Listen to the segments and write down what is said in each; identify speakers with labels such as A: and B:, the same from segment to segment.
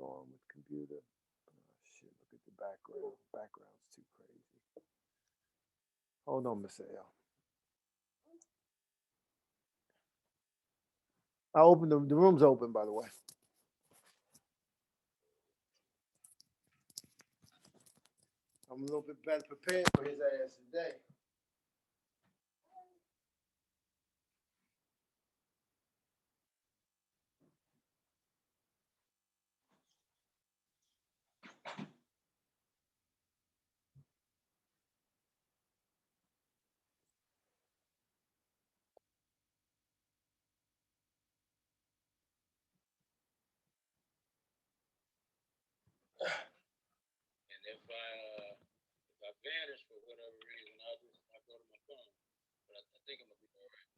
A: on with computer. Oh, shit, look at the background. Background's too crazy. Hold on, Miss L. I opened the room's open, by the way. I'm a little bit better prepared for his ass today.
B: And if I vanish for whatever reason, I'll go to my phone. But I think I'm gonna be all right.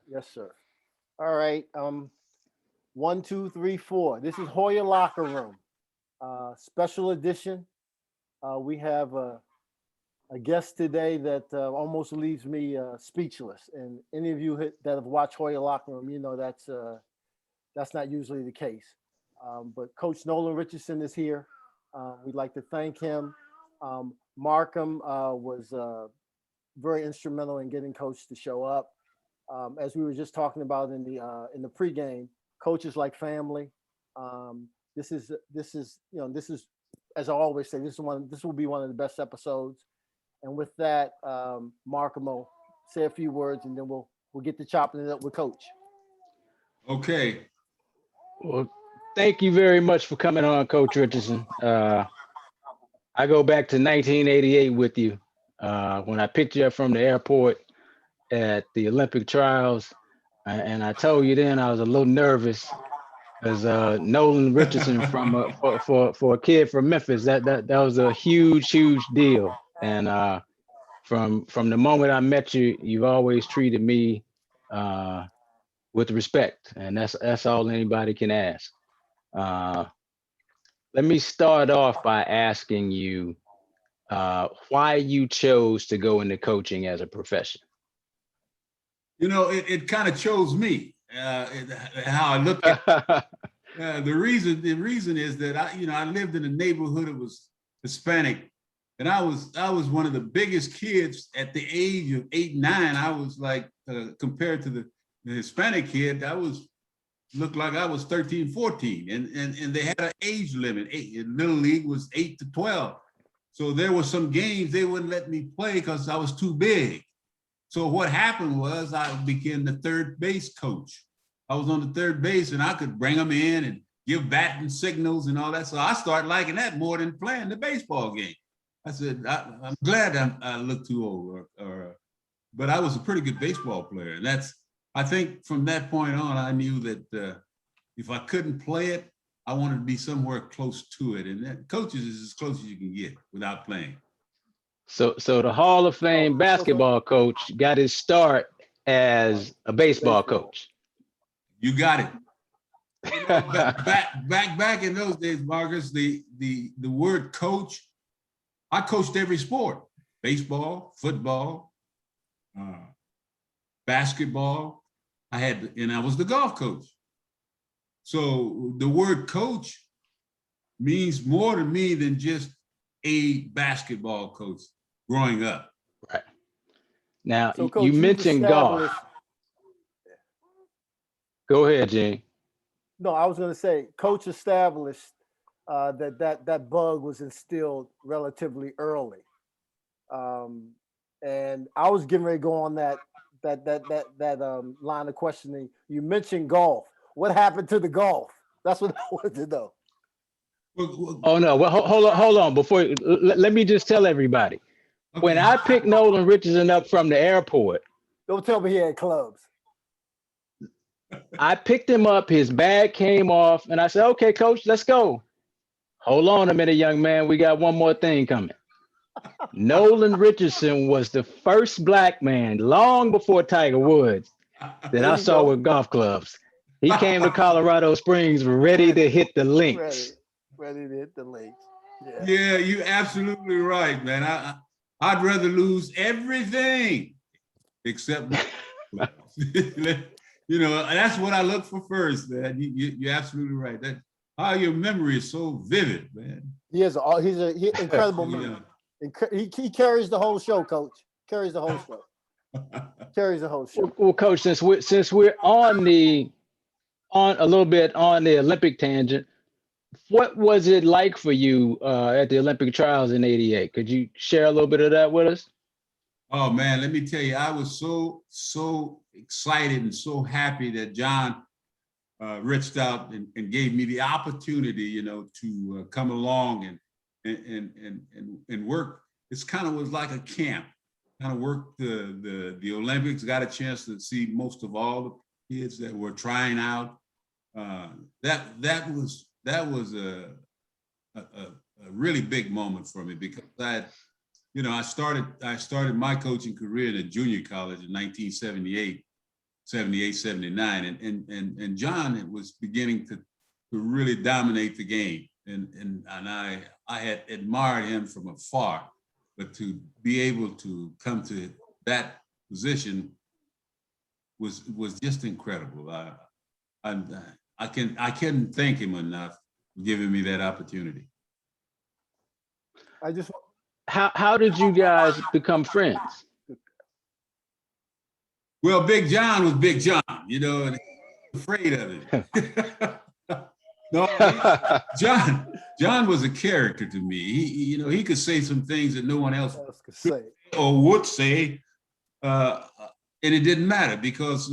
A: Yes, sir. All right. 1, 2, 3, 4. This is Hoya Locker Room. Special edition. We have a guest today that almost leaves me speechless. And any of you that have watched Hoya Locker Room, you know that's not usually the case. But Coach Nolan Richardson is here. We'd like to thank him. Markhum was very instrumental in getting Coach to show up. As we were just talking about in the pregame, Coach is like family. This is as I always say, this will be one of the best episodes. And with that, Markhum will say a few words, and then we'll get to chopping it up with Coach.
C: Okay.
B: Well, thank you very much for coming on, Coach Richardson. I go back to 1988 with you when I picked you up from the airport at the Olympic trials. And I told you then I was a little nervous because Nolan Richardson for a kid from Memphis, that was a huge deal. And from the moment I met you, you've always treated me with respect, and that's all anybody can ask. Let me start off by asking you why you chose to go into coaching as a profession.
C: You know, it kind of chose me, how I look at it. The reason is that I lived in a neighborhood that was Hispanic, and I was one of the biggest kids at the age of 8, 9. I was like, compared to the Hispanic kid, looked like I was 13, 14, and they had an age limit. Little league was 8 to 12. So there were some games they wouldn't let me play because I was too big. So what happened was I became the third base coach. I was on the third base and I could bring them in and give batting signals and all that. So I started liking that more than playing the baseball game. I said, I'm glad I look too old, but I was a pretty good baseball player. And I think from that point on, I knew that if I couldn't play it, I wanted to be somewhere close to it. And that coaches is as close as you can get without playing.
B: So the Hall of Fame basketball coach got his start as a baseball coach.
C: You got it. You know, back in those days, Marcus, the word coach, I coached every sport: baseball, football, basketball. I was the golf coach. So the word coach means more to me than just a basketball coach growing up.
B: Right. Now,
A: So, Coach,
B: you mentioned golf. Go ahead, Gene.
A: No, I was going to say, Coach established that bug was instilled relatively early, and I was getting ready to go on that line of questioning. You mentioned golf. What happened to the golf? That's what I wanted to know.
B: Oh no! Well, hold on. Before let me just tell everybody. Okay. When I picked Nolan Richardson up from the airport,
A: don't tell me he had clubs.
B: I picked him up. His bag came off, and I said, "Okay, Coach, let's go." Hold on a minute, young man. We got one more thing coming. Nolan Richardson was the first black man, long before Tiger Woods, that I saw with golf clubs. He came to Colorado Springs ready to hit the links.
A: Ready to hit the links.
C: Yeah, you're absolutely right, man. I'd rather lose everything except You know, that's what I look for first, man. You're absolutely right. That how your memory is so vivid, man.
A: He's an incredible man. He carries the whole show, Coach. Carries the whole show. Carries the whole show.
B: Well, Coach, since we're on a little bit on the Olympic tangent, what was it like for you at the Olympic trials in '88? Could you share a little bit of that with us?
C: Oh man, let me tell you, I was so excited and so happy that John reached out and gave me the opportunity, you know, to come along and work. It's kind of was like a camp. Kind of worked the Olympics. Got a chance to see most of all the kids that were trying out. That was a really big moment for me because I started my coaching career in a junior college in 1978, 79, and John was beginning to really dominate the game, and I had admired him from afar, but to be able to come to that position was just incredible. I couldn't thank him enough for giving me that opportunity.
B: How did you guys become friends?
C: Well, Big John was Big John, you know, and afraid of it. No, John was a character to me. He could say some things that no one else could say or would say, and it didn't matter because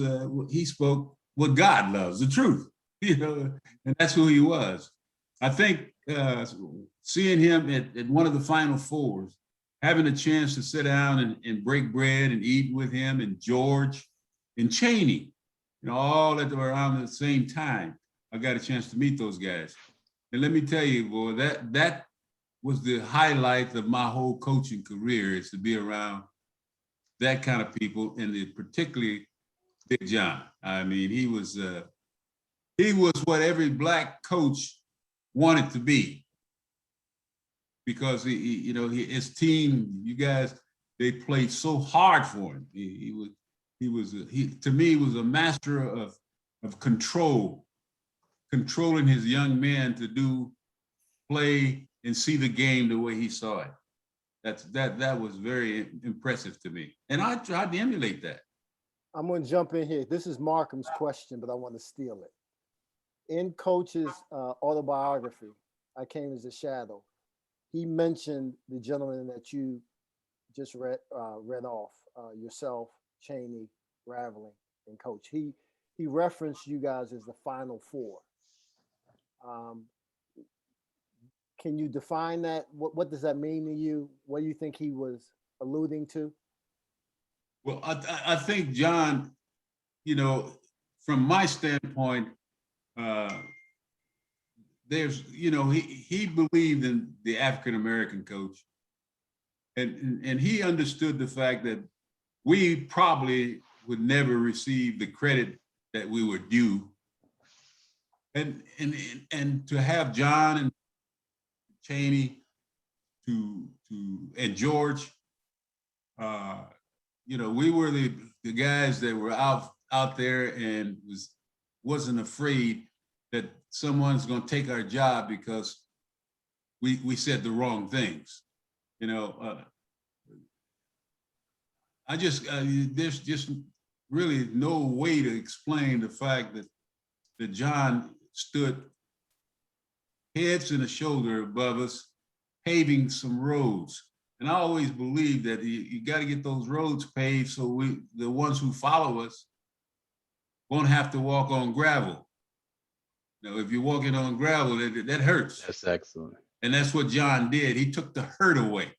C: he spoke what God loves, the truth, and that's who he was. I think seeing him at one of the Final Fours, having a chance to sit down and break bread and eat with him and George and Cheney, all at around the same time, I got a chance to meet those guys. And let me tell you, boy, that was the highlight of my whole coaching career, is to be around that kind of people, and particularly Big John. I mean, he was what every Black coach wanted to be, because his team, you guys, they played so hard for him. He to me was a master of controlling his young men to play and see the game the way he saw it. That was very impressive to me, and I tried to emulate that.
A: I'm going to jump in here. This is Markham's question, but I want to steal it. In Coach's autobiography, I Came as a Shadow, he mentioned the gentleman that you just read off, yourself, Cheney, Raveling, and Coach. He referenced you guys as the Final Four. Can you define that? What does that mean to you? What do you think he was alluding to?
C: Well, I think John, from my standpoint, there's, he believed in the African-American coach, and he understood the fact that we probably would never receive the credit that we were due. And to have John and Cheney and George, we were the guys that were out there and wasn't afraid that someone's going to take our job because we said the wrong things. There's just really no way to explain the fact that John stood heads and a shoulder above us, paving some roads. And I always believe that you got to get those roads paved so the ones who follow us won't have to walk on gravel. If you're walking on gravel, that hurts.
B: That's excellent.
C: And that's what John did. He took the hurt away.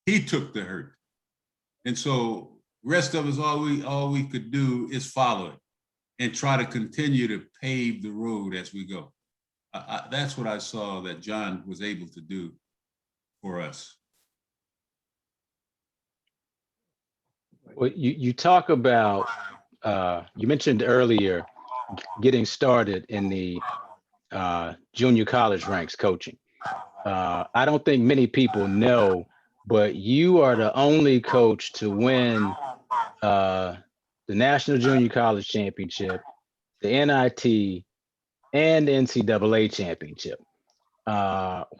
C: He took the hurt. And so rest of us, all we could do is follow it and try to continue to pave the road as we go. That's what I saw that John was able to do for us.
B: Well, you talk about, you mentioned earlier, getting started in the junior college ranks coaching. I don't think many people know, but you are the only coach to win the National Junior College Championship, the NIT, and the NCAA Championship.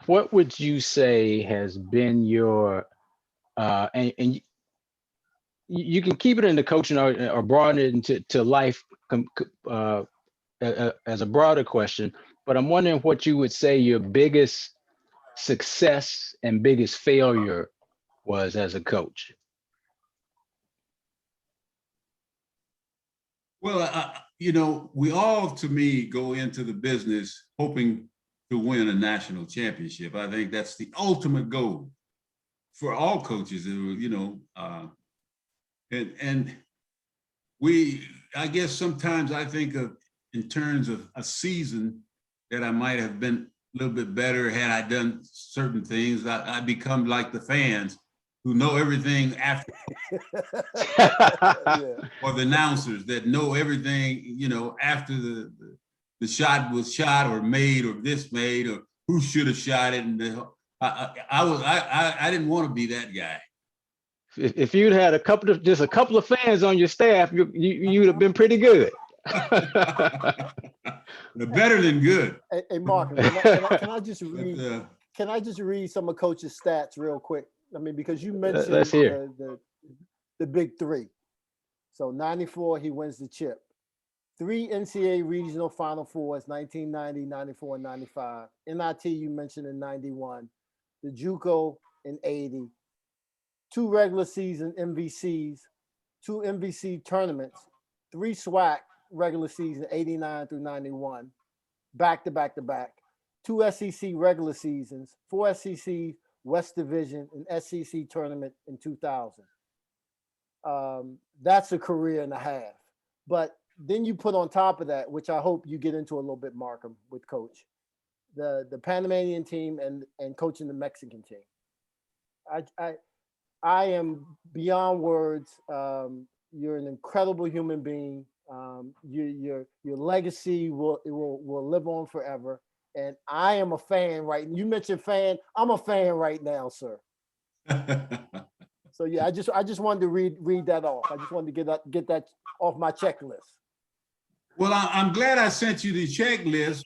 B: What would you say has been your and you can keep it into coaching or broaden it into life as a broader question, but I'm wondering what you would say your biggest success and biggest failure was as a coach.
C: Well, you know, we all, to me, go into the business hoping to win a national championship. I think that's the ultimate goal for all coaches, you know, and I guess sometimes I think of in terms of a season that I might have been a little bit better had I done certain things. I become like the fans who know everything after, or the announcers that know everything, you know, after the shot was shot or made or this made or who should have shot it. And I didn't want to be that guy.
B: If you'd had just a couple of fans on your staff, you'd have been pretty good.
C: Better than good.
A: Hey, Mark, can I just read? Can I just read some of Coach's stats real quick? I mean, because you mentioned the big three. So 94, he wins the chip. 3 NCAA regional Final Fours, 1990, 94, and 95. NIT, you mentioned in 91. The JUCO in 80. 2 regular season MVCs, 2 MVC tournaments, 3 SWAC regular season, 89 through 91, back to back to back. 2 SEC regular seasons, 4 SEC West Division, and SEC tournament in 2000. That's a career and a half. But then you put on top of that, which I hope you get into a little bit, Markhum, with Coach, the Panamanian team and coaching the Mexican team. I am beyond words. You're an incredible human being. Your legacy will live on forever. And I am a fan, right? You mentioned fan. I'm a fan right now, sir. So yeah, I just wanted to read that off. I just wanted to get that off my checklist.
C: Well, I'm glad I sent you the checklist.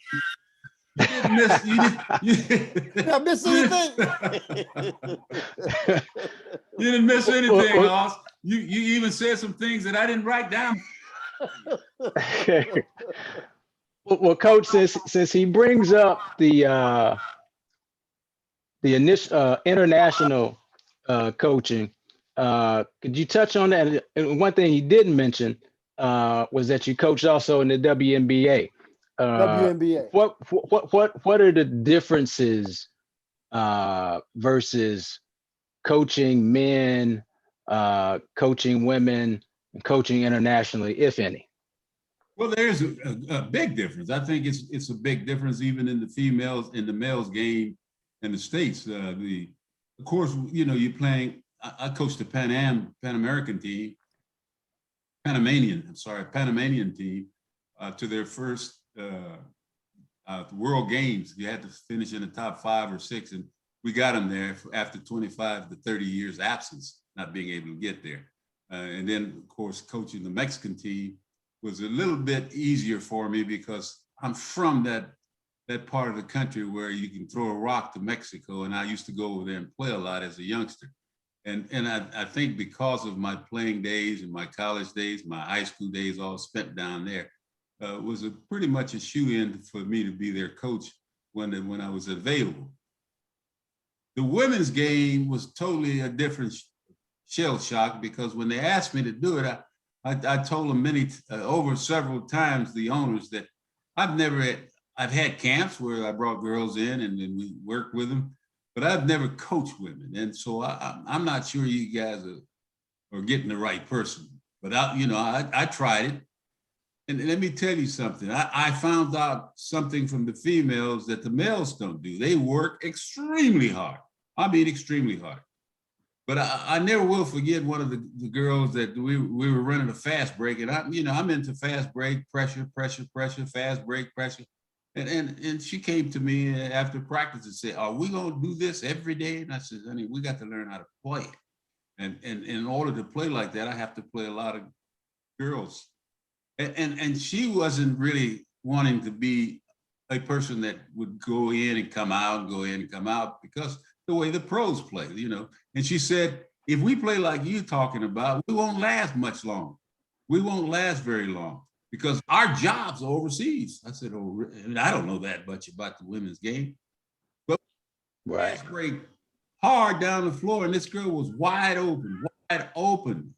C: You didn't miss. Did I miss anything? You didn't miss anything, Oz. You even said some things that I didn't write down.
B: Well, Coach, since he brings up the initial international coaching, could you touch on that? And one thing he didn't mention was that you coached also in the WNBA.
A: WNBA.
B: What are the differences versus coaching men, coaching women, and coaching internationally, if any?
C: Well, there's a big difference. I think it's a big difference even in the males game in the States. Of course, you know, you're playing. I coached the Panamanian team to their first World Games. You had to finish in the top 5 or 6, and we got them there after 25 to 30 years absence, not being able to get there. And then, of course, coaching the Mexican team was a little bit easier for me because I'm from that part of the country where you can throw a rock to Mexico, and I used to go over there and play a lot as a youngster. And I think because of my playing days and my college days, my high school days all spent down there, was pretty much a shoe-in for me to be their coach when I was available. The women's game was totally a different shell shock because when they asked me to do it, I told them over several times, the owners, that I've had camps where I brought girls in and then we worked with them, but I've never coached women. And so I'm not sure you guys are getting the right person, but I tried it. And let me tell you something. I found out something from the females that the males don't do. They work extremely hard. I mean, extremely hard. But I never will forget one of the girls that we were running a fast break, and I'm into fast break, pressure, fast break, pressure. And she came to me after practice and said, "Are we gonna do this every day?" And I said, "Honey, we got to learn how to play it. And in order to play like that, I have to play a lot of girls. And she wasn't really wanting to be a person that would go in and come out, go in and come out, because the way the pros play, you know. And she said, if we play like you're talking about, we won't last much long. We won't last very long because our jobs are overseas. I said, oh, and I don't know that much about the women's game. But fast break hard down the floor, and this girl was wide open.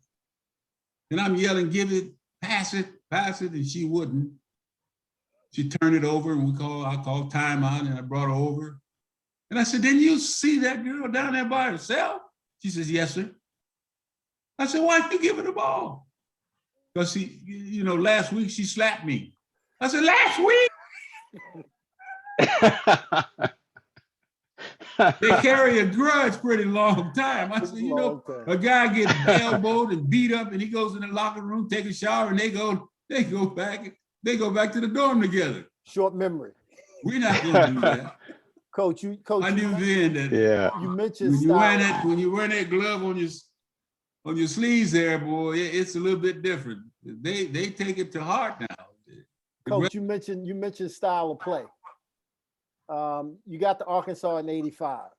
C: And I'm yelling, give it, pass it, and she wouldn't. She turned it over, and I called timeout, and I brought her over. And I said, didn't you see that girl down there by herself? She says, yes, sir. I said, why didn't you give her the ball? Because last week she slapped me. I said, last week? They carry a grudge pretty long time. I said, a guy gets elbowed and beat up, and he goes in the locker room, take a shower, and they go back to the dorm together.
A: Short memory.
C: We're not going to do that.
A: Coach,
C: I knew then that
A: you mentioned
C: when you wear that glove on your sleeves there, boy, it's a little bit different. They take it to heart now.
A: Coach, you mentioned style of play. You got to Arkansas in '85.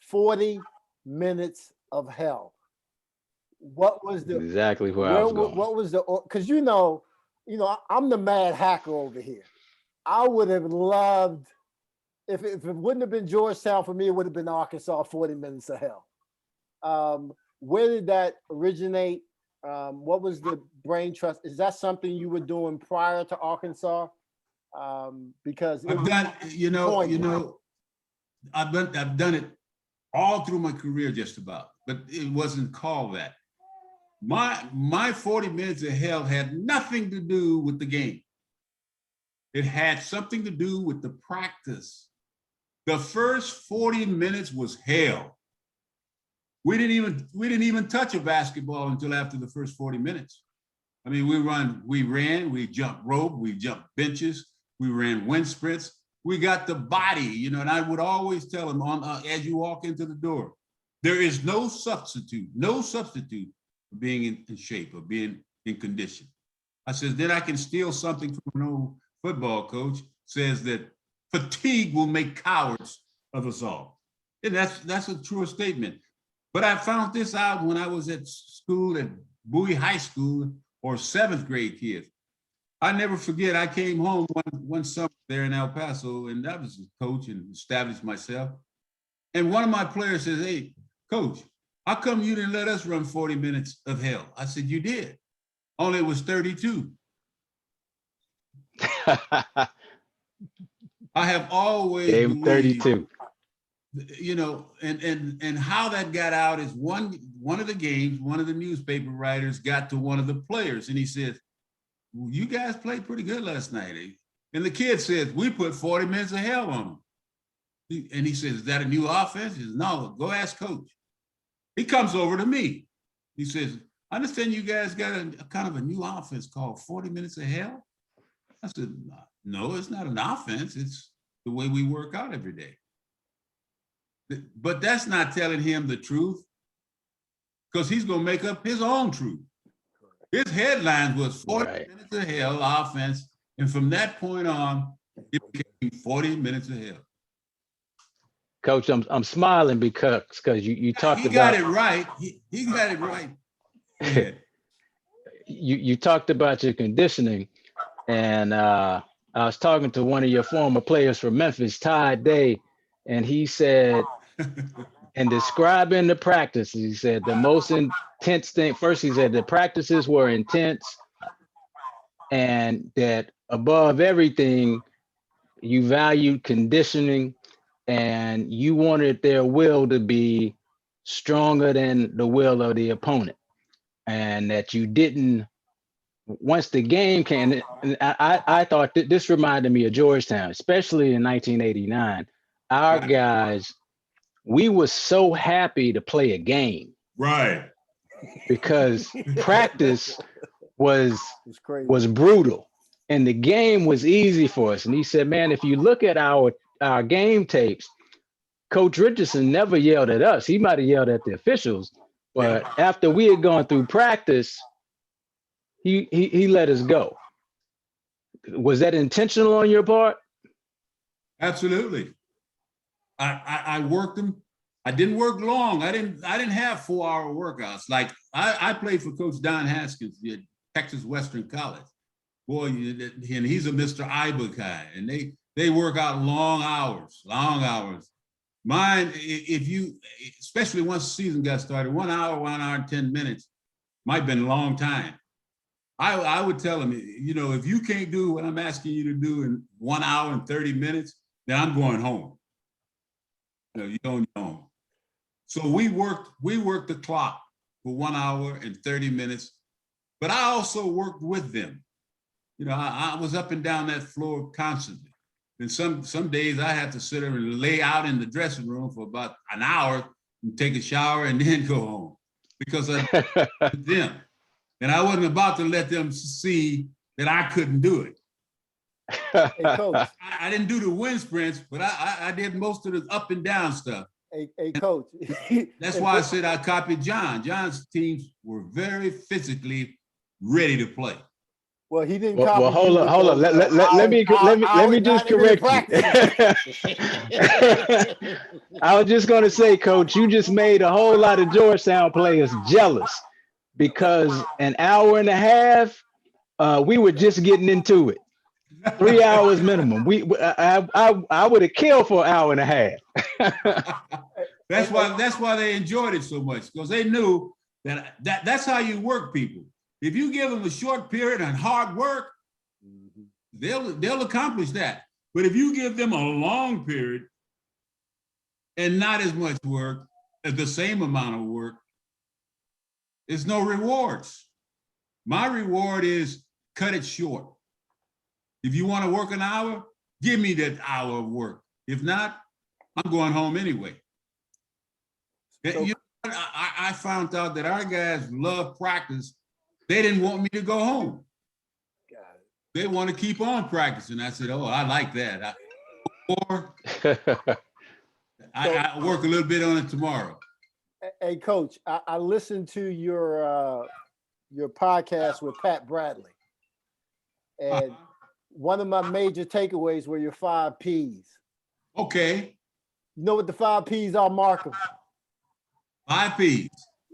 A: 40 minutes of hell. What was the
B: exactly where I was going?
A: What was the, because I'm the mad hacker over here. I would have loved, if it wouldn't have been Georgetown for me, it would have been Arkansas 40 minutes of hell. Where did that originate? What was the brain trust? Is that something you were doing prior to Arkansas? Because
C: I've done, I've done it all through my career just about, but it wasn't called that. My 40 minutes of hell had nothing to do with the game. It had something to do with the practice. The first 40 minutes was hell. We didn't even touch a basketball until after the first 40 minutes. I mean, we ran, we jumped rope, we jumped benches, we ran wind sprints. We got the body, and I would always tell them as you walk into the door, there is no substitute for being in shape or being in condition. I said, then I can steal something from an old football coach, says that fatigue will make cowards of us all. And that's a true statement. But I found this out when I was at school at Bowie High School, or 7th grade kids. I never forget, I came home one summer there in El Paso, and I was a coach and established myself. And one of my players says, hey, coach, how come you didn't let us run 40 minutes of hell? I said, you did. Only it was 32. I have always
B: gave him 32.
C: And how that got out is one of the games, one of the newspaper writers got to one of the players, and he said, well, you guys played pretty good last night. Eh? And the kid says, we put 40 minutes of hell on them. And he says, is that a new offense? He says, no, go ask coach. He comes over to me. He says, I understand you guys got a kind of a new offense called 40 minutes of hell. I said, no, it's not an offense. It's the way we work out every day. But that's not telling him the truth, because he's going to make up his own truth. His headline was 40 minutes of hell offense. And from that point on, it became 40 minutes of hell.
B: Coach, I'm smiling because you talked about.
C: He got it right. He got it right. Yeah.
B: You talked about your conditioning, and I was talking to one of your former players from Memphis, Ty Day, and he said, and describing the practices, he said the most intense thing, first he said the practices were intense, and that above everything, you valued conditioning, and you wanted their will to be stronger than the will of the opponent. And that you didn't, once the game came, and I thought that this reminded me of Georgetown, especially in 1989. Our guys, we were so happy to play a game.
C: Right.
B: Because practice was brutal and the game was easy for us. And he said, man, if you look at our game tapes, Coach Richardson never yelled at us. He might have yelled at the officials, But after we had gone through practice, he let us go. Was that intentional on your part?
C: Absolutely. I worked them. I didn't work long. I didn't have 4-hour workouts. Like I played for Coach Don Haskins at Texas Western College. Boy, and he's a Mr. Iba guy, and they work out long hours. Mine, if you, especially once the season got started, 1 hour and 10 minutes might have been a long time. I would tell them, you know, if you can't do what I'm asking you to do in 1 hour and 30 minutes, then I'm going home. You know, you're going home. So we worked the clock for 1 hour and 30 minutes, but I also worked with them. You know, I was up and down that floor constantly. And some days I had to sit there and lay out in the dressing room for about an hour and take a shower and then go home because of them. And I wasn't about to let them see that I couldn't do it.
A: Hey, Coach.
C: I didn't do the wind sprints, but I did most of the up and down stuff.
A: Hey, Coach.
C: That's why I said I copied John. John's teams were very physically ready to play.
A: Well, he didn't.
B: Well, hold on. Let me just correct you. I was just going to say, Coach, you just made a whole lot of Georgetown players jealous because an hour and a half, we were just getting into it. 3 hours minimum. I would have killed for an hour and a half.
C: That's why they enjoyed it so much, because they knew that's how you work people. If you give them a short period and hard work, they'll accomplish that. But if you give them a long period and not as much work, as the same amount of work, there's no rewards. My reward is cut it short. If you want to work an hour, give me that hour of work. If not, I'm going home anyway. So, you know, I found out that our guys love practice. They didn't want me to go home. They want to keep on practicing. I said, oh, I like that. I work a little bit on it tomorrow.
A: Hey, Coach, I listened to your podcast with Pat Bradley. And one of my major takeaways were your 5 Ps.
C: Okay.
A: You know what the 5 Ps are, Markhum?
C: 5 Ps.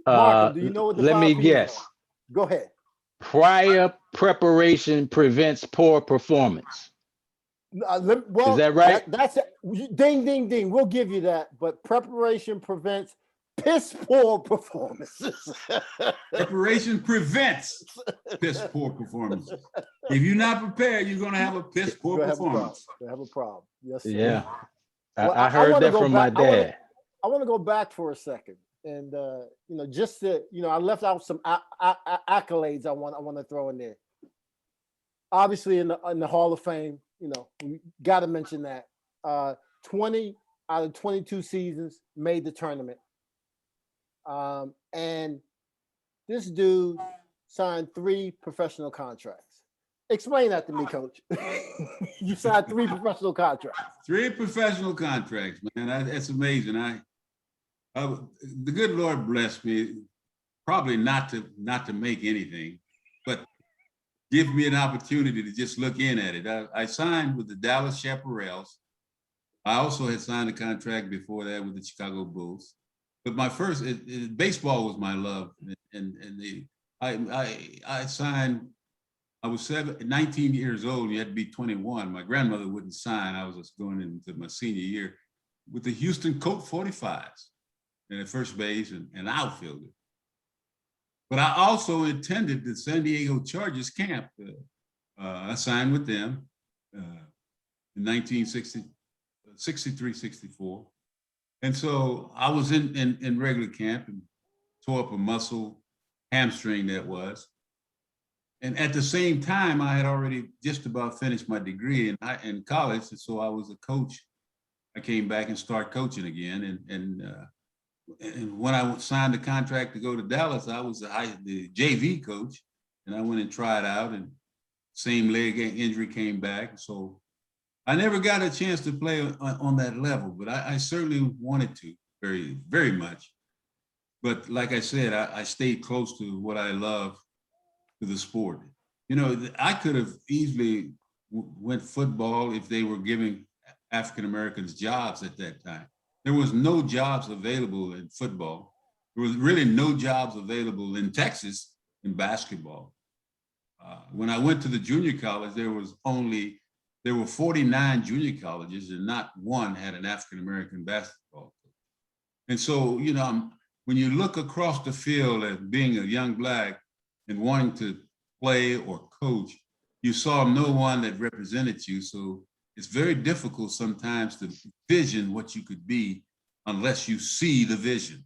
A: Markhum, do you know what the 5 Ps are?
B: Let me guess.
A: Go ahead.
B: Prior preparation prevents poor performance.
A: Well,
B: is that right?
A: That's ding, ding, ding. We'll give you that. But preparation prevents piss poor performances.
C: Preparation prevents piss poor performances. If you're not prepared, you're going to have a piss poor performance.
A: You'll have a problem. Yes, sir.
B: Yeah.
A: Well,
B: I heard that from my dad.
A: I want to go back for a second. And, you know, just to, you know, I left out some accolades I want to throw in there. Obviously, in the Hall of Fame, you know, we got to mention that. 20 out of 22 seasons made the tournament. And this dude signed 3 professional contracts. Explain that to me, Coach. You signed 3 professional contracts. 3
C: professional contracts, man. That's amazing. The good Lord blessed me, probably not to make anything, but give me an opportunity to just look in at it. I signed with the Dallas Chaparrals. I also had signed a contract before that with the Chicago Bulls. But my first, baseball was my love. I signed, I was 19 years old, you had to be 21. My grandmother wouldn't sign. I was just going into my senior year with the Houston Colt 45s. And at first base and outfielder. But I also attended the San Diego Chargers camp. I signed with them in 1963, 64. And so I was in regular camp and tore up a muscle, hamstring that was. And at the same time, I had already just about finished my degree in college. And so I was a coach. I came back and started coaching again. And when I signed the contract to go to Dallas, I was the JV coach, and I went and tried out, and same leg injury came back. So I never got a chance to play on that level, but I certainly wanted to very, very much. But like I said, I stayed close to what I love, to the sport. You know, I could have easily went football if they were giving African Americans jobs at that time. There was no jobs available in football. There was really no jobs available in Texas in basketball. When I went to the junior college, there were 49 junior colleges and not one had an African American basketball coach. And so, you know, when you look across the field as being a young Black and wanting to play or coach, you saw no one that represented you. So it's very difficult sometimes to vision what you could be unless you see the vision.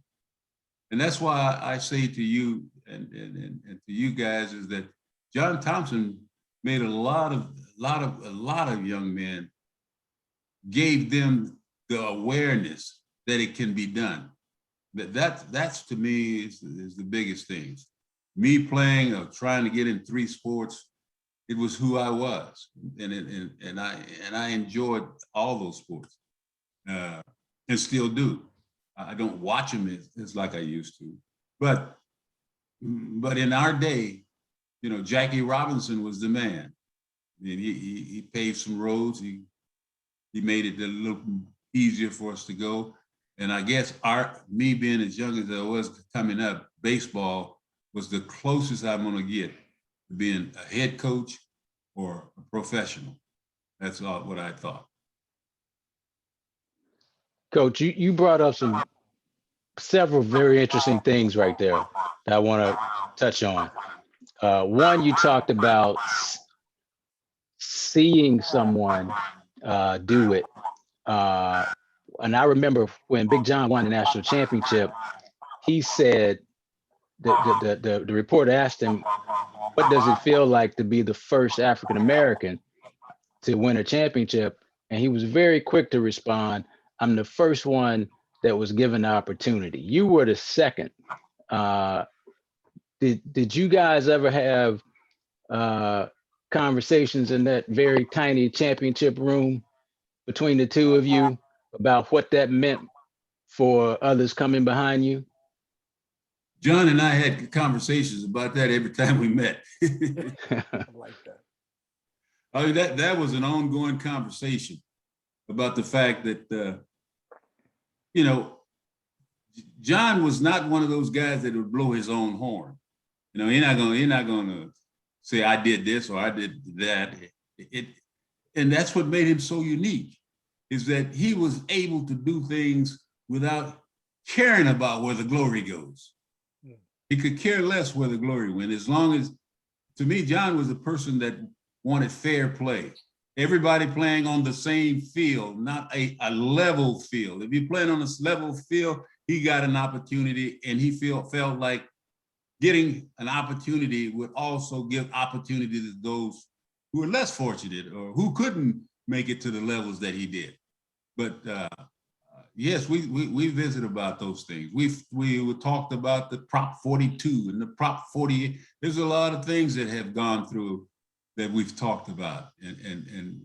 C: And that's why I say to you and to you guys is that John Thompson made a lot of young men, gave them the awareness that it can be done. That's to me is the biggest things. Me playing or trying to get in 3 sports, it was who I was, and I enjoyed all those sports, and still do. I don't watch them as like I used to, but in our day, you know, Jackie Robinson was the man. And he paved some roads. He made it a little easier for us to go. And I guess me being as young as I was coming up, baseball was the closest I'm going to get to being a head coach or a professional. That's all what I thought.
B: Coach, you brought up several very interesting things right there that I want to touch on. One, you talked about seeing someone do it. And I remember when Big John won the national championship, he said, the reporter asked him, what does it feel like to be the first African American to win a championship? And he was very quick to respond, I'm the first one that was given the opportunity. You were the second. Did you guys ever have conversations in that very tiny championship room between the two of you about what that meant for others coming behind you?
C: John and I had conversations about that every time we met.
A: I like that.
C: I mean, that was an ongoing conversation about the fact that, you know, John was not one of those guys that would blow his own horn. You know, you're not gonna say I did this or I did that. And that's what made him so unique, is that he was able to do things without caring about where the glory goes. Yeah. He could care less where the glory went, as long as, to me, John was a person that wanted fair play. Everybody playing on the same field, not a level field. If you're playing on a level field, he got an opportunity, and he felt like getting an opportunity would also give opportunity to those who were less fortunate or who couldn't make it to the levels that he did. But yes, we visited about those things. We talked about the Prop 42 and the Prop 48. There's a lot of things that have gone through that we've talked about, and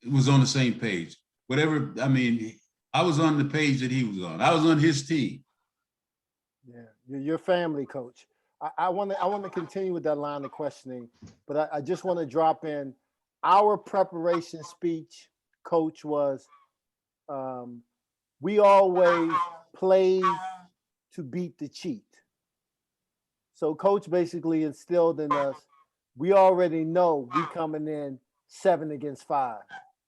C: it was on the same page. Whatever, I mean, I was on the page that he was on. I was on his team.
A: Yeah, your family, Coach. I want to continue with that line of questioning, but I just want to drop in our preparation speech, Coach, was we always play to beat the cheat. So Coach basically instilled in us, we already know we coming in 7 against 5.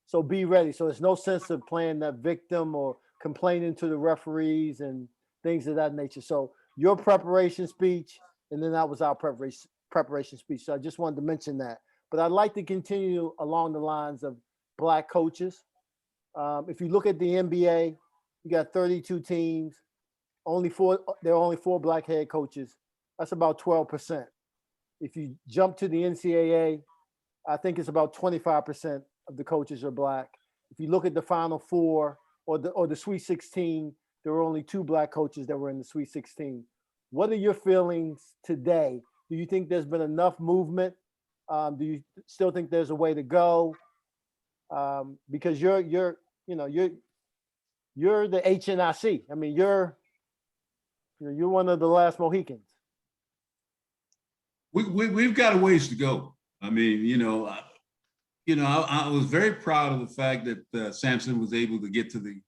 A: So be ready. So there's no sense of playing that victim or complaining to the referees and things of that nature. So your preparation speech, and then that was our preparation speech. So I just wanted to mention that. But I'd like to continue along the lines of Black coaches. If you look at the NBA, you got 32 teams, there are only 4 Black head coaches. That's about 12%. If you jump to the NCAA, I think it's about 25% of the coaches are Black. If you look at the Final Four or the Sweet 16, there were only 2 Black coaches that were in the Sweet 16. What are your feelings today? Do you think there's been enough movement? Do you still think there's a way to go? Because you're the HNIC. I mean, you're You're one of the last Mohicans.
C: We've got a ways to go. I mean, I was very proud of the fact that Samson was able to get to the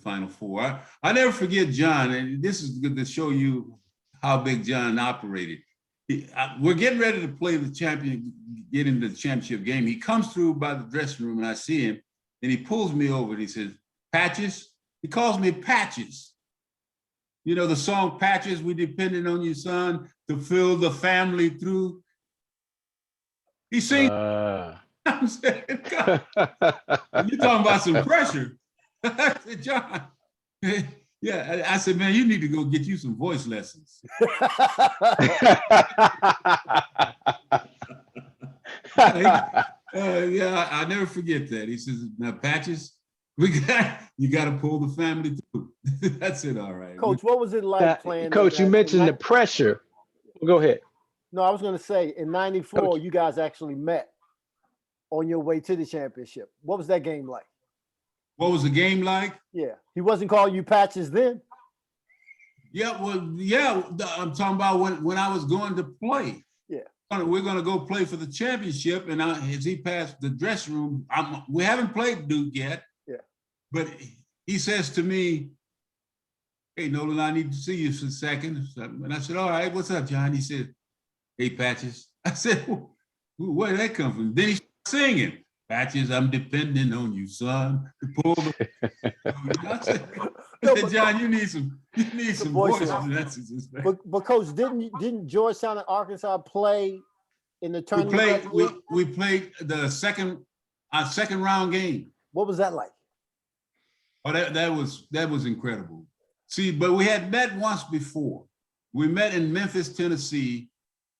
C: Final Four. I never forget John, and this is good to show you how big John operated. We're getting ready to play get into the championship game. He comes through by the dressing room, and I see him, and he pulls me over, and he says, "Patches." He calls me Patches. You know the song "Patches," we depended on you, son, to fill the family through. He sings. I'm saying, God, you're talking about some pressure. I said, John, yeah, I said, man, you need to go get you some voice lessons. Yeah, I never forget that. He says, now, Patches, you got to pull the family through. That's it, all right.
A: Coach, what was it like playing?
B: Coach, you mentioned the pressure. Go ahead.
A: No, I was going to say, in '94, you guys actually met on your way to the championship. What was that game like?
C: What was the game like?
A: Yeah, he wasn't calling you Patches then.
C: Yeah, well, yeah, I'm talking about when I was going to play.
A: Yeah,
C: we're going to go play for the championship, and as he passed the dressing room, we haven't played Duke yet.
A: Yeah,
C: but he says to me, "Hey, Nolan, I need to see you for a second." And I said, "All right, what's up, John?" He said, "Hey, Patches." I said, "Where did that come from?" Then he started singing, "Patches, I'm depending on you, son, to pull the." I said, John, you need some voice lessons.
A: But Coach, didn't Georgetown and Arkansas play in the tournament?
C: We played our second round game.
A: What was that like?
C: Oh, that was incredible. See, but we had met once before. We met in Memphis, Tennessee,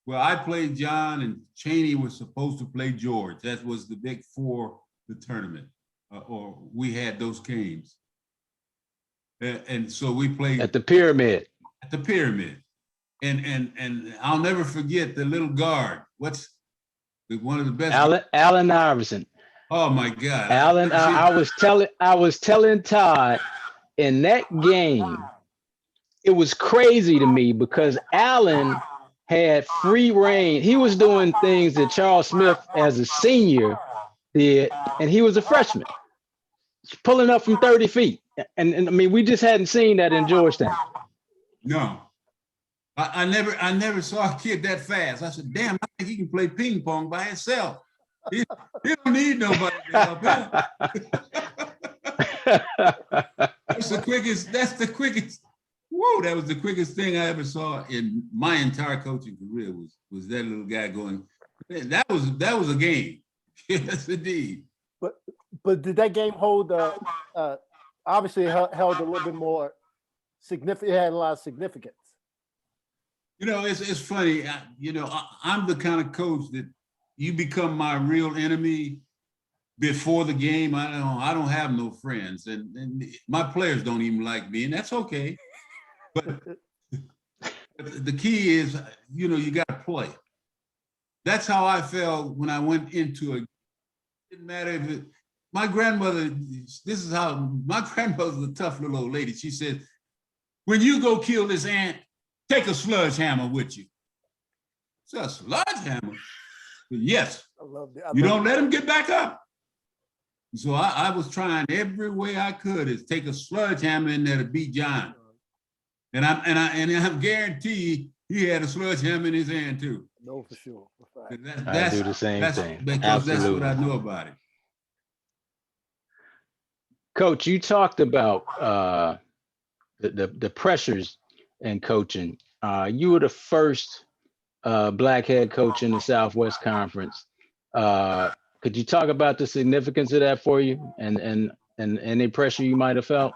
C: where I played John and Chaney was supposed to play George. That was the Big Four, the tournament, or we had those games. And so we played
B: at the Pyramid.
C: At the Pyramid, and I'll never forget the little guard. What's one of the best?
B: Allen Iverson.
C: Oh my God,
B: Allen! I was telling Todd in that game, it was crazy to me because Allen had free reign. He was doing things that Charles Smith, as a senior, did, and he was a freshman, pulling up from 30 feet. And I mean, we just hadn't seen that in Georgetown.
C: No, I never saw a kid that fast. I said, damn, I think he can play ping pong by himself. He don't need nobody to help him. That's the quickest. Whoa, that was the quickest thing I ever saw in my entire coaching career was that little guy going. That was a game. Yes, indeed.
A: But did that game hold obviously it held a little bit more significant. It had a lot of significance.
C: You know, it's funny. I'm the kind of coach that you become my real enemy before the game. I don't have no friends, and my players don't even like me, and that's okay. But the key is, you got to play. That's how I felt when I went into a. It didn't matter if my grandmother. This is how my grandmother's a tough little old lady. She said, "When you go kill this ant, take a sledgehammer with you." So a sledgehammer? Yes. I love that. You don't let him get back up. So I was trying every way I could is take a sledgehammer in there to beat John. And I'm guaranteed he had a sledgehammer in his hand too.
A: No, for sure.
B: I do the same thing.
C: Because that's what I know about it.
B: Coach, you talked about the pressures in coaching. You were the first Black head coach in the Southwest Conference. Could you talk about the significance of that for you and any pressure you might have felt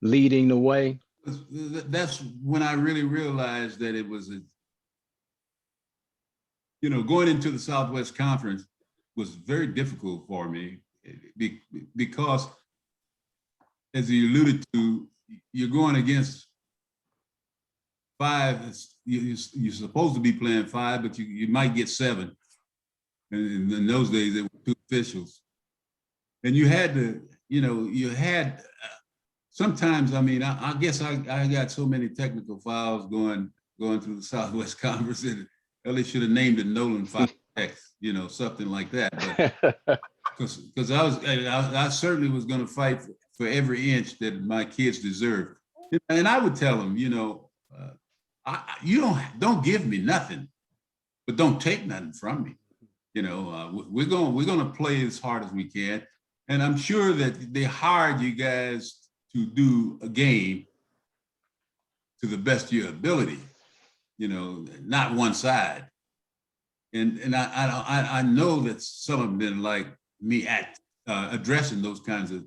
B: leading the way?
C: That's when I really realized that it was going into the Southwest Conference was very difficult for me because, as you alluded to, you're going against five. You're supposed to be playing five, but you might get seven. And in those days, there were two officials, and you had to, you had sometimes, I mean, I guess I got so many technical files going through the Southwest Conference that they should have named it Nolan 5X, you know, something like that. But because I certainly was going to fight for every inch that my kids deserve. And I would tell them, you know, you don't give me nothing, but don't take nothing from me. You know, we're going to play as hard as we can. And I'm sure that they hired you guys to do a game to the best of your ability, you know, not one side. And I know that some of them didn't like me at addressing those kinds of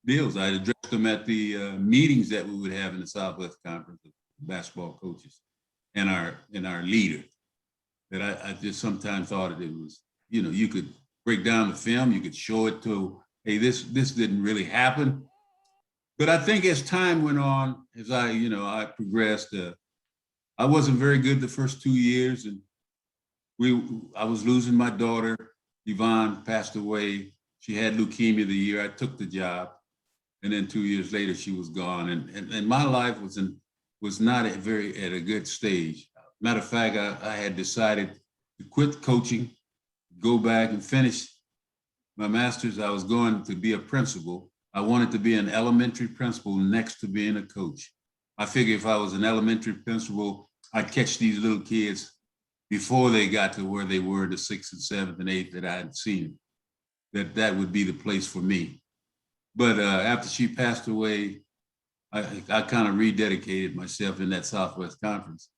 C: deals. I addressed them at the meetings that we would have in the Southwest Conference of basketball coaches and our leader. That I just sometimes thought it was, you know, you could break down the film, you could show it to, hey, this didn't really happen. But I think as time went on, as I progressed, I wasn't very good the first 2 years, and I was losing my daughter. Yvonne passed away. She had leukemia the year I took the job, and then 2 years later she was gone. And my life was not at a good stage. Matter of fact, I had decided to quit coaching, go back and finish my master's. I was going to be a principal. I wanted to be an elementary principal next to being a coach. I figured if I was an elementary principal, I'd catch these little kids before they got to where they were, the 6th and 7th and 8th that I had seen, that would be the place for me. But after she passed away, I kind of rededicated myself in that Southwest Conference.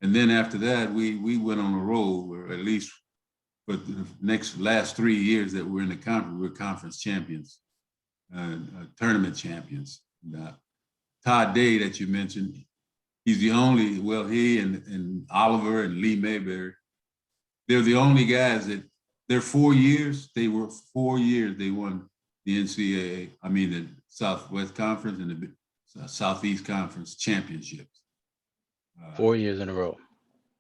C: And then after that, we went on a roll, or at least for the last 3 years that we're in the conference, we're conference champions, tournament champions. Todd Day that you mentioned, he's the only, well, he and Oliver and Lee Mayberry, they're the only guys that, they're 4 years, they won the NCAA, the Southwest Conference and the Southeast Conference championships.
B: 4 years in a row.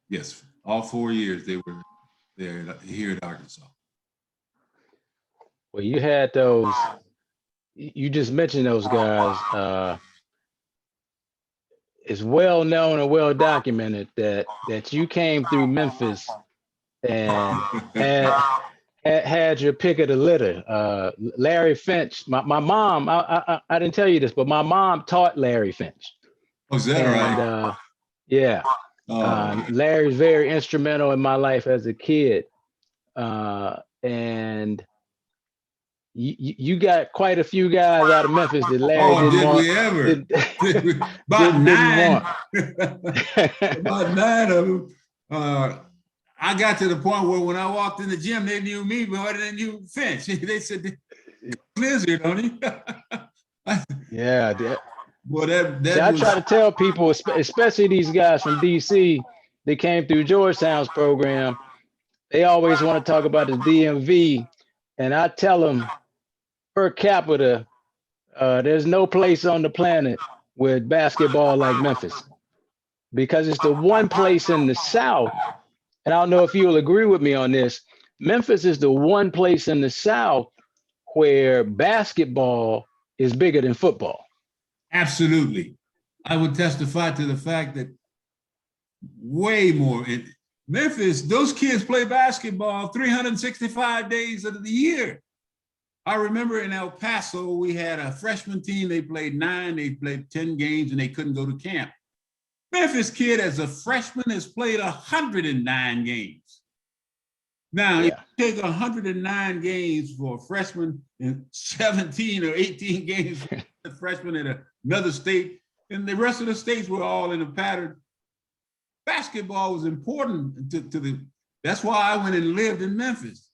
C: Yes, all 4 years they were there here at Arkansas.
B: Well, you had those, you just mentioned those guys. It's well known and well documented that you came through Memphis and had your pick of the litter. Larry Finch, my mom, I didn't tell you this, but my mom taught Larry Finch.
C: Oh, is that right?
B: Yeah.
C: Oh.
B: Larry's very instrumental in my life as a kid. And you got quite a few guys out of Memphis that Larry didn't want.
C: We ever? About nine. About 9 of them. I got to the point where when I walked in the gym, they knew me more than they knew Finch. They said, "Lizard, don't he?"
B: Yeah.
C: Well,
B: I try to tell people, especially these guys from DC, they came through Georgetown's program. They always want to talk about the DMV, and I tell them, per capita, there's no place on the planet with basketball like Memphis, because it's the one place in the South, and I don't know if you'll agree with me on this, Memphis is the one place in the South where basketball is bigger than football.
C: Absolutely. I would testify to the fact that way more. In Memphis, those kids play basketball 365 days of the year. I remember in El Paso, we had a freshman team. They played 10 games, and they couldn't go to camp. Memphis kid as a freshman has played 109 games. Now, if you take 109 games for a freshman and 17 or 18 games for a freshman at another state, and the rest of the states were all in a pattern. Basketball was important to the, that's why I went and lived in Memphis.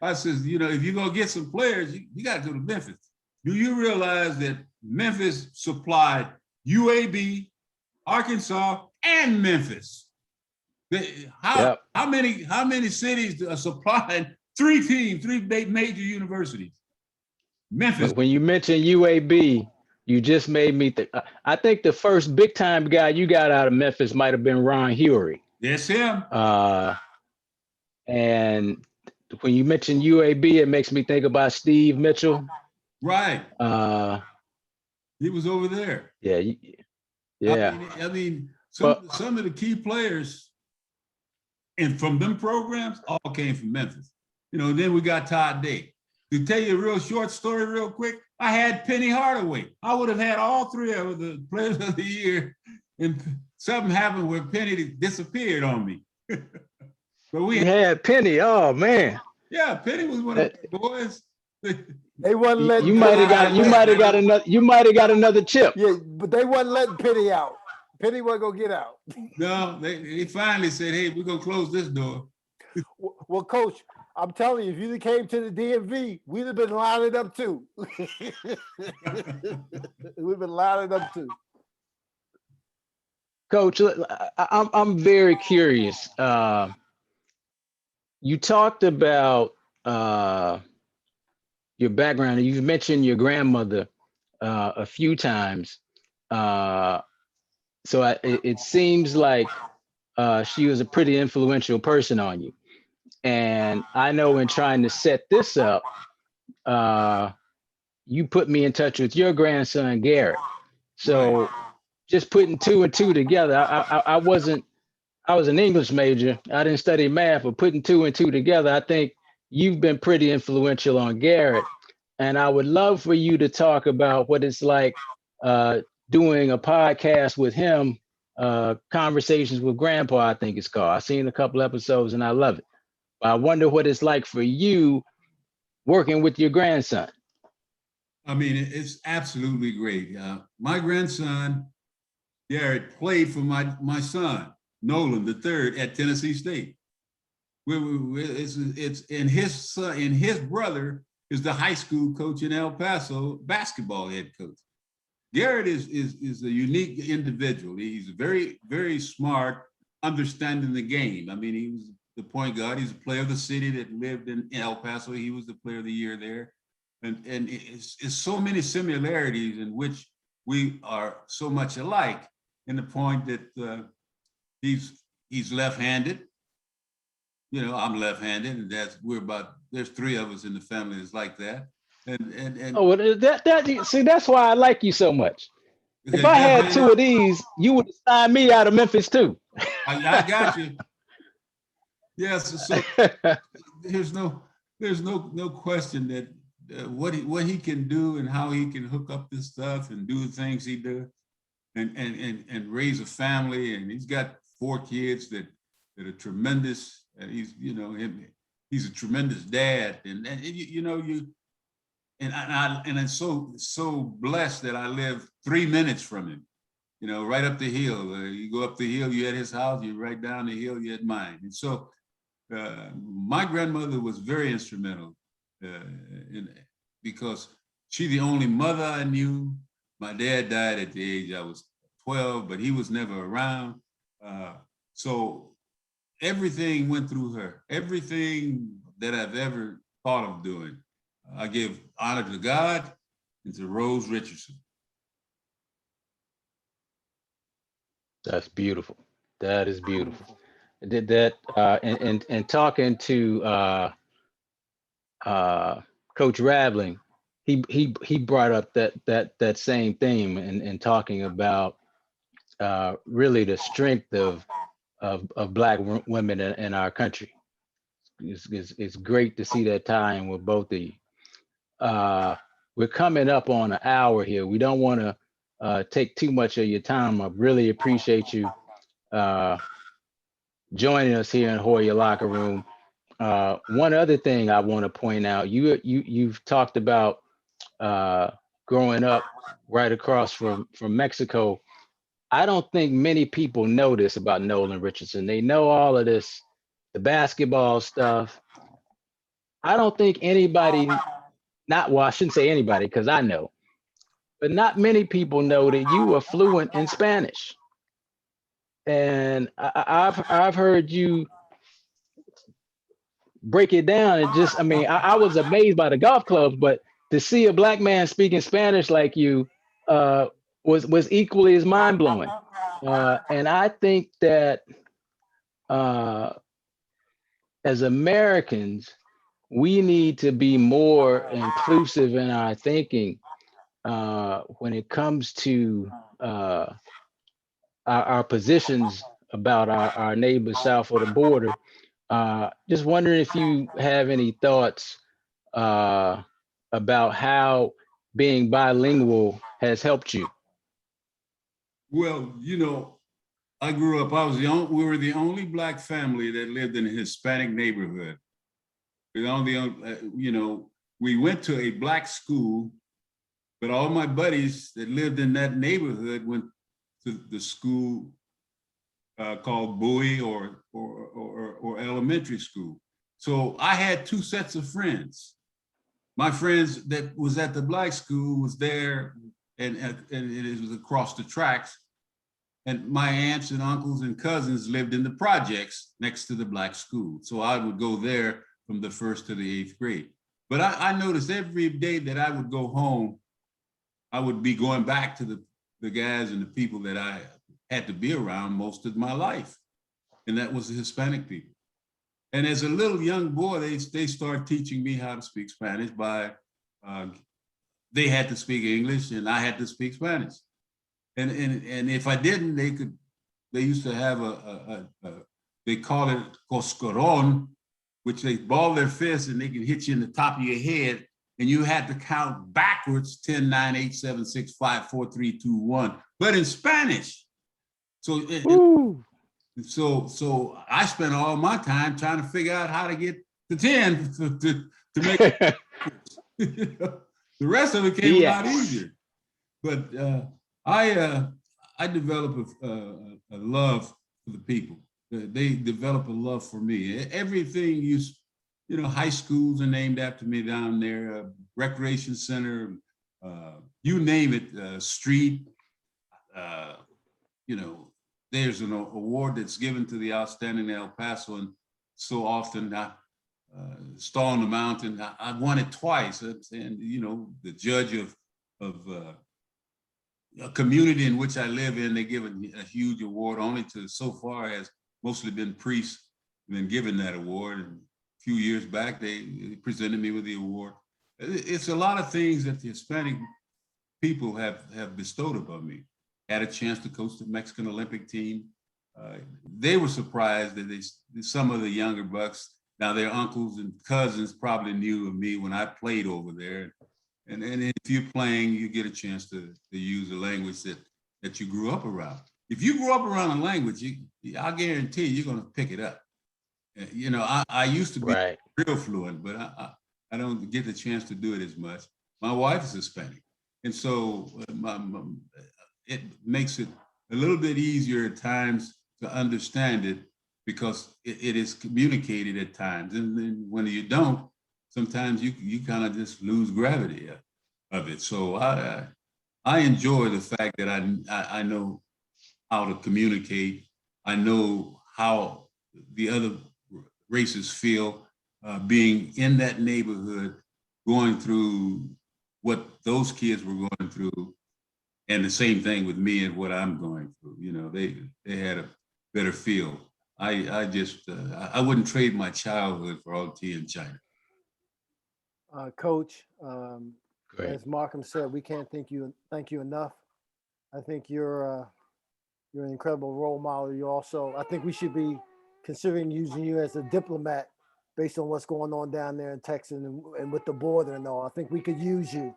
C: I says, if you're going to get some players, you got to go to Memphis. Do you realize that Memphis supplied UAB, Arkansas, and Memphis? How many cities are supplying 3 teams, 3 major universities? Memphis.
B: When you mentioned UAB, you just made me think. I think the first big time guy you got out of Memphis might have been Ron Huery.
C: That's him.
B: And when you mentioned UAB, it makes me think about Steve Mitchell
C: Right.
B: Uh,
C: He was over there.
B: yeah, yeah.
C: I mean,
B: But
C: some of the key players and from them programs all came from Memphis. You know, then we got Todd Day. To tell you a real short story real quick, I had Penny Hardaway. I would have had all three of the players of the year, and something happened where Penny disappeared on me. But
B: we had Penny. Oh man.
C: Yeah, Penny was one of the boys.
A: They wasn't letting
B: you might have got another chip.
A: Yeah, but they wasn't letting Penny out. Penny wasn't gonna get out.
C: No, they finally said, "Hey, we're gonna close this door."
A: Well, Coach, I'm telling you, if you came to the DMV, we'd have been lining up too. We've been lining up too.
B: Coach, I'm very curious. You talked about your background, and you've mentioned your grandmother a few times. So it seems like she was a pretty influential person on you. And I know in trying to set this up, you put me in touch with your grandson, Garrett. So just putting two and two together, I was an English major. I didn't study math, but putting two and two together, I think you've been pretty influential on Garrett. And I would love for you to talk about what it's like doing a podcast with him, Conversations with Grandpa, I think it's called. I've seen a couple episodes and I love it. But I wonder what it's like for you working with your grandson.
C: I mean, it's absolutely great. My grandson, Garrett, played for my son, Nolan, the third, at Tennessee State. It's in his son, and his brother is the high school coach in El Paso, basketball head coach. Garrett is a unique individual. He's very, very smart, understanding the game. I mean, he was the point guard. He's a player of the city that lived in El Paso. He was the player of the year there. And it's so many similarities in which we are so much alike, in the point that he's left-handed. You know, I'm left-handed, and there's three of us in the family that's like that. And
B: oh, see, that's why I like you so much. If I had two of these, you would sign me out of Memphis too.
C: I got you. Yes, so there's no question that what he can do and how he can hook up this stuff and do the things he does, and raise a family. And he's got 4 kids that are tremendous. And he's a tremendous dad. And I'm so blessed that I live 3 minutes from him. You know, right up the hill. You go up the hill, you're at his house. You right down the hill, you're at mine. And so my grandmother was very instrumental because she's the only mother I knew. My dad died at the age I was 12, but he was never around. So everything went through her. Everything that I've ever thought of doing, I give honor to God and to Rose Richardson.
B: That's beautiful. That is beautiful. Did that and talking to Coach Raveling, he brought up that same theme and talking about really the strength of Black women in our country. It's great to see that tie-in with both of you. We're coming up on an hour here. We don't want to take too much of your time. I really appreciate you joining us here in Hoya Locker Room. One other thing I want to point out, you've talked about growing up right across from Mexico. I don't think many people know this about Nolan Richardson. They know all of this, the basketball stuff. I don't think anybody, I shouldn't say anybody because I know, but not many people know that you are fluent in Spanish. And I've heard you break it down and just, I was amazed by the golf clubs, but to see a Black man speaking Spanish like you was equally as mind blowing. And I think that as Americans, we need to be more inclusive in our thinking when it comes to our positions about our neighbors south of the border. Just wondering if you have any thoughts about how being bilingual has helped you.
C: Well, I grew up, we were the only Black family that lived in a Hispanic neighborhood. We went to a Black school, but all my buddies that lived in that neighborhood went to the school called Bowie or elementary school. So I had two sets of friends. My friends that was at the Black school was there, and it was across the tracks. And my aunts and uncles and cousins lived in the projects next to the Black school. So I would go there from the 1st to the 8th grade. But I noticed every day that I would go home, I would be going back to the guys and the people that I had to be around most of my life. And that was the Hispanic people. And as a little young boy, they started teaching me how to speak Spanish by, they had to speak English and I had to speak Spanish. And if I didn't, they used to have they call it coscorón, which they ball their fists and they can hit you in the top of your head. And you had to count backwards, 10, 9, 8, 7, 6, 5, 4, 3, 2, 1, but in Spanish. So, so I spent all my time trying to figure out how to get to 10 to make the rest of it came a lot easier. But I developed a love for the people. They develop a love for me. Everything high schools are named after me down there, recreation center, you name it, street. There's an award that's given to the outstanding El Paso, and so often Star on the Mountain, I won it twice. And the judge of a community in which I live in, they give a huge award. Only to so far has mostly been priests been given that award. And a few years back, they presented me with the award. It's a lot of things that the Hispanic people have bestowed upon me. Had a chance to coach the Mexican Olympic team. They were surprised that some of the younger bucks, now their uncles and cousins probably knew of me when I played over there. And if you're playing, you get a chance to use a language that you grew up around. If you grew up around a language, I guarantee you're going to pick it up. I used to be real fluent, but I don't get the chance to do it as much. My wife is Hispanic. And so it makes it a little bit easier at times to understand it because it is communicated at times. And then when you don't, sometimes you kind of just lose gravity of it. So I enjoy the fact that I know how to communicate. I know how the other races feel being in that neighborhood, going through what those kids were going through. And the same thing with me and what I'm going through. They had a better feel. I wouldn't trade my childhood for all tea in China.
A: Coach, as Markhum said, we can't thank you enough. I think you're an incredible role model. I think we should be considering using you as a diplomat based on what's going on down there in Texas and with the border and all. I think we could use you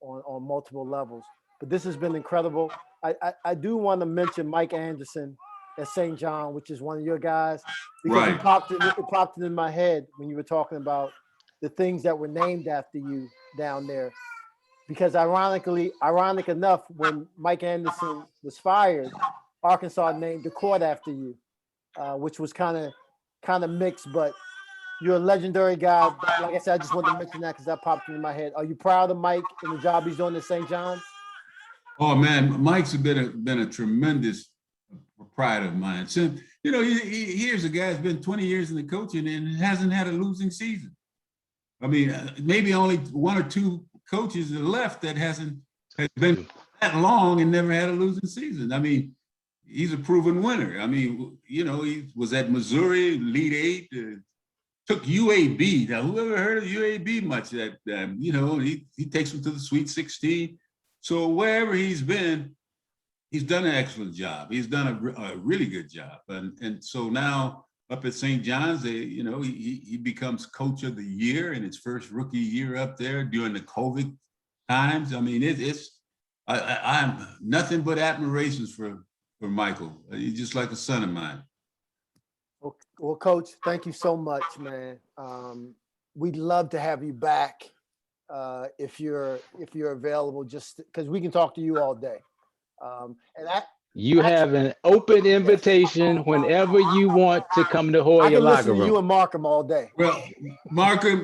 A: on multiple levels. But this has been incredible. I do want to mention Mike Anderson at St. John, which is one of your guys, because it popped in my head when you were talking about the things that were named after you down there. Because ironic enough, when Mike Anderson was fired, Arkansas named the court after you, which was kind of mixed, but you're a legendary guy. Like I said, I just wanted to mention that because that popped into my head. Are you proud of Mike and the job he's doing at St. John's?
C: Oh man, Mike's been a tremendous pride of mine. So, here's a guy who's been 20 years in the coaching and hasn't had a losing season. I mean, maybe only one or two coaches are left that has been that long and never had a losing season. I mean, he's a proven winner. I mean, he was at Missouri, Elite Eight, took UAB. Now, whoever heard of UAB much? That you know, he takes them to the Sweet 16. So wherever he's been, he's done an excellent job. He's done a really good job. And so now up at St. John's, you know, he becomes coach of the year in his first rookie year up there during the COVID times. I mean, I'm nothing but admirations for Michael. He's just like a son of mine.
A: Well, Coach, thank you so much, man. We'd love to have you back if you're available, just because we can talk to you all day.
B: You have an open invitation whenever you want to come to Hoya
A: I can
B: Locker
A: listen to you
B: Room.
A: and Markhum all day.
C: Well, Markhum,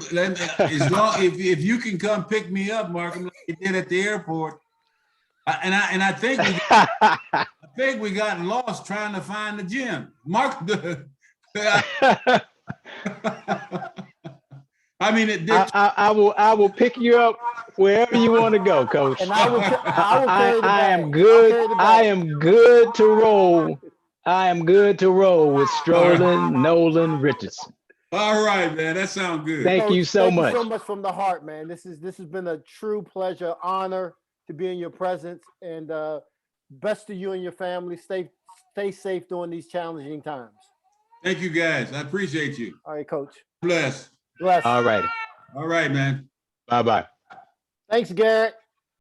C: as long if you can come pick me up, Markhum, like you did at the airport, I think we got lost trying to find the gym. I mean,
B: I will pick you up wherever you want to go, Coach.
A: And I will carry the bag.
B: I am good. I am good to roll. I am good to roll with Strolin, Nolan, Richardson.
C: All right, man. That sounds good.
B: Thank you so much.
A: Thank you so much from the heart, man. This has been a true pleasure, honor to be in your presence, and best to you and your family. Stay safe during these challenging times.
C: Thank you, guys. I appreciate you.
A: All right, Coach.
C: Bless.
A: Bless.
B: All righty.
C: All right, man.
B: Bye-bye.
A: Thanks, Garrett.